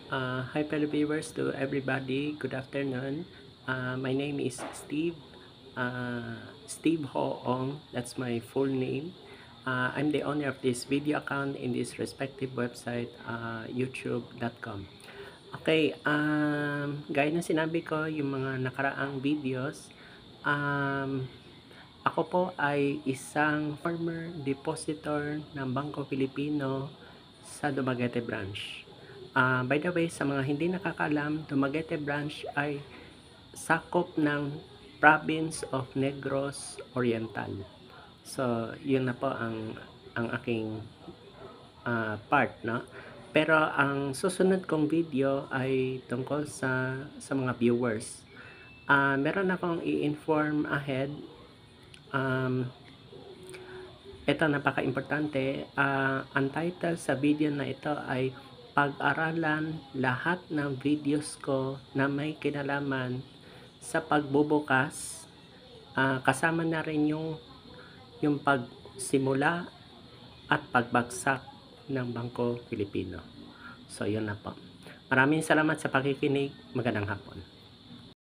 Hi fellow viewers, to everybody, good afternoon. My name is Steve Hoong, that's my full name. I'm the owner of this video account in this respective website, youtube.com. Okay, gaya na sinabi ko yung mga nakaraang videos, um, ako po ay isang former depositor ng Bangko Pilipino sa Dumaguete Branch. By the way, sa mga hindi nakakaalam, Dumaguete Branch ay sakop ng Province of Negros Oriental. So, yun na po ang aking part, no? Pero ang susunod kong video ay tungkol sa mga viewers. Meron akong i-inform ahead. Ito napaka-importante. Ang title sa video na ito ay pag-aralan lahat ng videos ko na may kinalaman sa pagbubukas, kasama na rin yung pagsimula at pagbagsak ng Bangko Pilipino. So yun na po. Maraming salamat sa pakikinig. Magandang hapon.